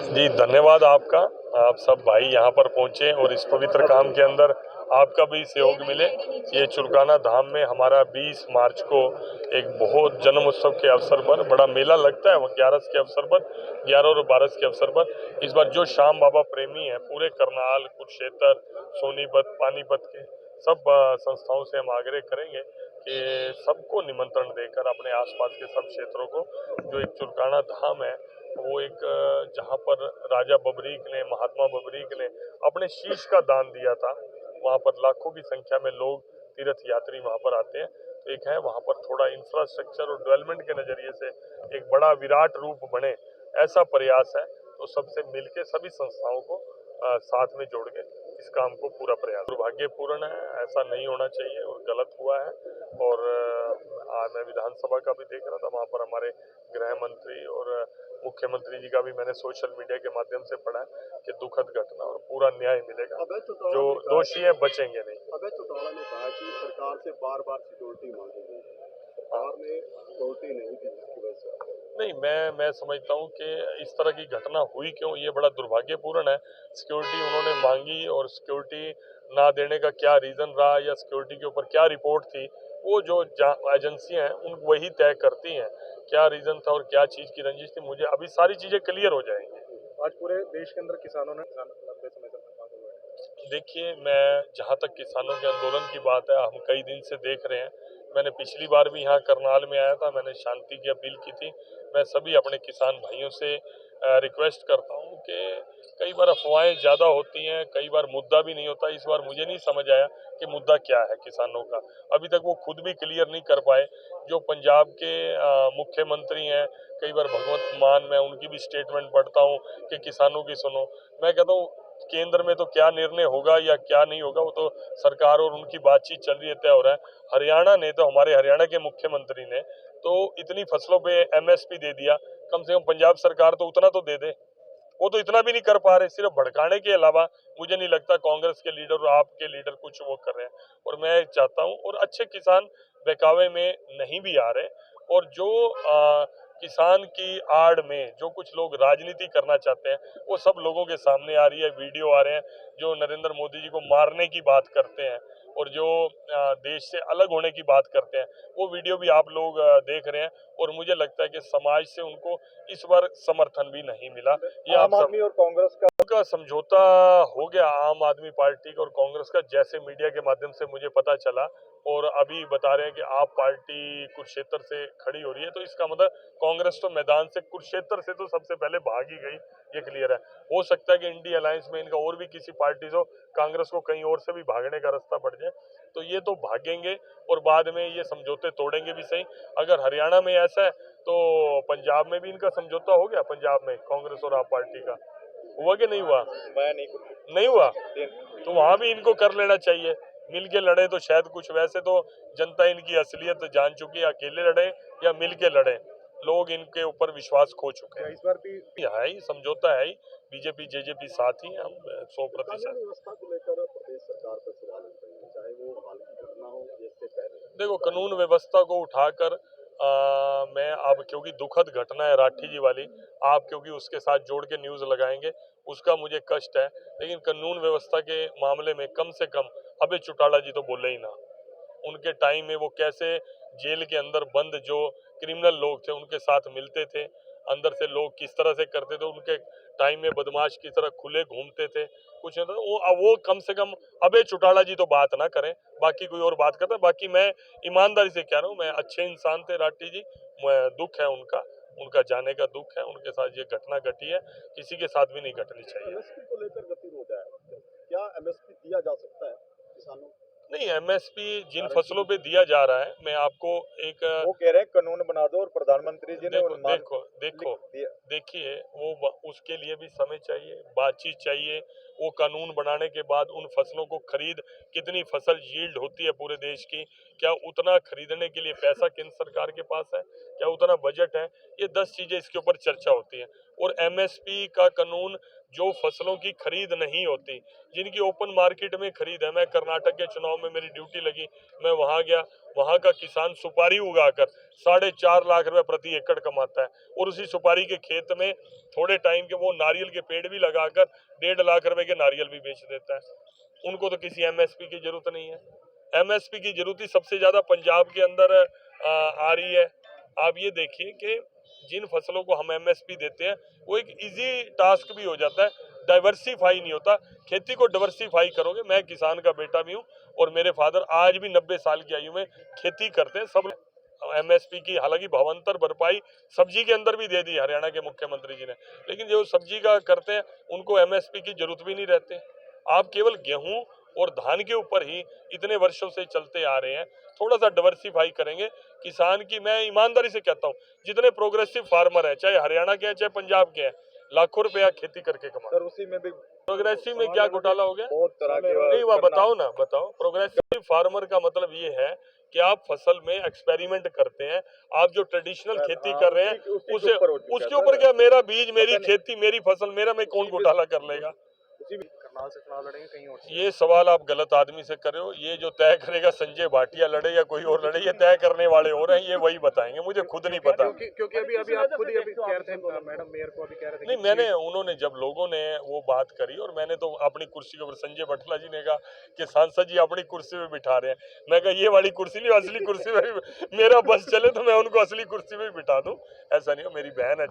जी, धन्यवाद आपका। आप सब भाई यहाँ पर पहुँचे और इस पवित्र काम के अंदर आपका भी सहयोग मिले। ये चुरकाना धाम में हमारा 20 मार्च को एक बहुत जन्म उत्सव के अवसर पर बड़ा मेला लगता है। 11 के अवसर पर, 11 और 12 के अवसर पर इस बार जो श्याम बाबा प्रेमी हैं, पूरे करनाल, कुरुक्षेत्र, सोनीपत, पानीपत के सब संस्थाओं से हम आग्रह करेंगे कि सबको निमंत्रण देकर अपने आसपास के सब क्षेत्रों को, जो एक चुरकाना धाम है वो एक जहाँ पर राजा बबरीक ने, महात्मा बबरीक ने अपने शीश का दान दिया था, वहाँ पर लाखों की संख्या में लोग तीर्थ यात्री वहाँ पर आते हैं। तो एक है वहाँ पर थोड़ा इंफ्रास्ट्रक्चर और डेवलपमेंट के नजरिए से एक बड़ा विराट रूप बने, ऐसा प्रयास है। तो सबसे मिलके सभी संस्थाओं को साथ में जोड़ के इस काम को पूरा प्रयास, दुर्भाग्यपूर्ण है, ऐसा नहीं होना चाहिए और गलत हुआ है। और आज मैं विधानसभा का भी देख रहा था, वहाँ पर हमारे गृह मंत्री और मुख्यमंत्री जी का भी मैंने सोशल मीडिया के माध्यम से पढ़ा कि दुखद घटना और पूरा न्याय मिलेगा, जो दोषी है बचेंगे नहीं। अभय चौटाला ने कहा कि सरकार से बार बार सिक्योरिटी मांगी गई, सरकार ने सिक्योरिटी नहीं दी, जिसकी वजह से नहीं, मैं समझता हूँ कि इस तरह की घटना हुई क्यों, ये बड़ा दुर्भाग्यपूर्ण है। सिक्योरिटी उन्होंने मांगी और सिक्योरिटी ना देने का क्या रीजन रहा या सिक्योरिटी के ऊपर क्या रिपोर्ट थी, वो जो एजेंसियां हैं उन वही तय करती हैं क्या रीजन था और क्या चीज की रंजिश थी। मुझे अभी सारी चीजें क्लियर हो जाएंगी। आज पूरे देश के अंदर किसानों ने लंबे समय तक देखिए, मैं जहाँ तक किसानों के आंदोलन की बात है, हम कई दिन से देख रहे हैं। मैंने पिछली बार भी यहाँ करनाल में आया था, मैंने शांति की अपील की थी। मैं सभी अपने किसान भाइयों से रिक्वेस्ट करता हूँ कि कई बार अफवाहें ज़्यादा होती हैं, कई बार मुद्दा भी नहीं होता। इस बार मुझे नहीं समझ आया कि मुद्दा क्या है किसानों का, अभी तक वो खुद भी क्लियर नहीं कर पाए। जो पंजाब के मुख्यमंत्री हैं, कई बार भगवंत मान, मैं उनकी भी स्टेटमेंट पढ़ता हूँ कि किसानों की सुनो। मैं कहता हूँ केंद्र में तो क्या निर्णय होगा या क्या नहीं होगा, वो तो सरकार और उनकी बातचीत चल रही है, तय हो रहा है। हरियाणा ने तो, हमारे हरियाणा के मुख्यमंत्री ने तो इतनी फसलों पे एमएसपी दे दिया, कम से कम पंजाब सरकार तो उतना तो दे दे। वो तो इतना भी नहीं कर पा रहे, सिर्फ भड़काने के अलावा मुझे नहीं लगता कांग्रेस के लीडर और आपके लीडर कुछ वो कर रहे हैं। और मैं चाहता हूं, और अच्छे किसान बहकावे में नहीं भी आ रहे, और जो किसान की आड़ में जो कुछ लोग राजनीति करना चाहते हैं वो सब लोगों के सामने आ रही है, वीडियो आ रहे हैं। जो नरेंद्र मोदी जी को मारने की बात करते हैं और जो देश से अलग होने की बात करते हैं, वो वीडियो भी आप लोग देख रहे हैं। और मुझे लगता है कि समाज से उनको इस बार समर्थन भी नहीं मिला। ये आम आदमी और कांग्रेस का समझौता हो गया, आम आदमी पार्टी और कांग्रेस का, जैसे मीडिया के माध्यम से मुझे पता चला। और अभी बता रहे हैं कि आप पार्टी कुरुक्षेत्र से खड़ी हो रही है, तो इसका मतलब कांग्रेस तो मैदान से, कुरुक्षेत्र से तो सबसे पहले भाग ही गई, ये क्लियर है। हो सकता है कि इंडिया अलायंस में इनका और भी किसी पार्टी से, कांग्रेस को कहीं और से भी भागने का रास्ता पड़ जाए, तो ये तो भागेंगे और बाद में ये समझौते तोड़ेंगे भी सही। अगर हरियाणा में ऐसा है तो पंजाब में भी इनका समझौता हो गया, पंजाब में कांग्रेस और आप पार्टी का हुआ कि नहीं हुआ? मैं नहीं हुआ, तो वहां भी इनको कर लेना चाहिए, मिलके लड़े तो शायद कुछ। वैसे तो जनता इनकी असलियत जान चुकी है, अकेले लड़े या मिलके लड़े, लोग इनके ऊपर विश्वास खो चुके हैं। इस बार भी है ही समझौता, है ही, बीजेपी जेजेपी साथ ही हैं हम 100%। व्यवस्था को लेकर प्रदेश सरकार पर सवाल उठ रहे हैं, चाहे वो हाल की घटना हो या इससे पहले। देखो, कानून व्यवस्था को उठाकर मैं अब, क्योंकि दुखद घटना है राठी जी वाली, आप क्योंकि उसके साथ जोड़ के न्यूज लगाएंगे, उसका मुझे कष्ट है। लेकिन कानून व्यवस्था के मामले में कम से कम अबे चौटाला जी तो बोले ही ना। उनके टाइम में वो कैसे जेल के अंदर बंद जो क्रिमिनल लोग थे उनके साथ मिलते थे, अंदर से लोग किस तरह से करते थे, उनके टाइम में बदमाश की तरह खुले घूमते थे, कुछ नहीं था वो कम से कम अबे चौटाला जी तो बात ना करें, बाकी कोई और बात करता है। बाकी मैं ईमानदारी से कह रहा हूँ, मैं अच्छे इंसान थे राठी जी, दुख है उनका, उनका जाने का दुख है, उनके साथ ये घटना घटी है, किसी के साथ भी नहीं घटनी चाहिए। एमएसपी को लेकर गतिरोध है, क्या एमएसपी दिया जा सकता है किसानों को? नहीं, एमएसपी जिन फसलों पे दिया जा रहा है, मैं आपको एक, वो कह रहे हैं कानून बना दो, और प्रधानमंत्री जी ने देखिए, वो उसके लिए भी समय चाहिए, बातचीत चाहिए। वो कानून बनाने के बाद उन फसलों को खरीद, कितनी फसल यील्ड होती है पूरे देश की, क्या उतना खरीदने के लिए पैसा केंद्र सरकार के पास है, क्या उतना बजट है, ये 10 चीजें इसके ऊपर चर्चा होती है। और एमएसपी का कानून जो फसलों की खरीद नहीं होती, जिनकी ओपन मार्केट में खरीद है, मैं कर्नाटक के चुनाव में मेरी ड्यूटी लगी, मैं वहां गया, वहां का किसान सुपारी उगाकर 4.5 लाख रुपए प्रति एकड़ कमाता है और उसी सुपारी के खेत में थोड़े टाइम के वो नारियल के पेड़ भी लगाकर 1.5 लाख रुपए के नारियल भी बेच देता है। उनको तो किसी एमएसपी की जरूरत नहीं है। एमएसपी की जरूरत ही सबसे ज्यादा पंजाब के अंदर आ रही है। आप ये देखिए कि जिन फसलों को हम एमएसपी देते हैं वो एक इजी टास्क भी हो जाता है, डाइवर्सिफाई नहीं होता। खेती को डाइवर्सिफाई करोगे, मैं किसान का बेटा भी हूँ और मेरे फादर आज भी 90 साल की आयु में खेती करते हैं। सब एमएसपी की हालांकि भावांतर भरपाई सब्जी के अंदर भी दे दी हरियाणा के मुख्यमंत्री जी ने, लेकिन जो सब्जी का करते हैं उनको एमएसपी की जरूरत भी नहीं रहती। आप केवल गेहूं और धान के ऊपर ही इतने वर्षों से चलते आ रहे हैं। थोड़ा सा डाइवर्सिफाई करेंगे किसान की, मैं ईमानदारी से कहता हूँ, जितने प्रोग्रेसिव फार्मर है, चाहे हरियाणा के हैं चाहे पंजाब के हैं, लाखों रुपया खेती करके कमा। सर उसी में भी प्रोग्रेसिव में क्या घोटाला हो गया? बहुत तरह के नहीं, वह बताओ ना, बताओ। प्रोग्रेसिव फार्मर का मतलब ये है कि आप फसल में एक्सपेरिमेंट करते हैं। आप जो ट्रेडिशनल खेती कर रहे हैं उसे उसके ऊपर क्या, मेरा बीज, मेरी खेती, मेरी फसल, मेरा में कौन घोटाला कर लेगा? करनाल से चुनाव लड़ेंगे कहीं और? ये सवाल आप गलत आदमी से कर रहे हो। ये जो तय करेगा संजय भाटिया लड़े या कोई और लड़े, ये तय करने वाले हो रहे हैं, ये वही बताएंगे, मुझे खुद नहीं पता। क्योंकि अभी आप खुद ही अभी कह रहे थे मैडम मेयर को अभी कह रहे थे नहीं, मैंने, उन्होंने जब लोगों ने वो बात करी और मैंने तो अपनी कुर्सी के ऊपर, संजय बटला जी ने कहा कि सांसद जी अपनी कुर्सी पे बिठा रहे हैं। मैं कहा ये वाली कुर्सी नहीं, असली कुर्सी में मेरा बस चले तो मैं उनको असली कुर्सी में बिठा दूं। ऐसा नहीं हो, मेरी बहन है।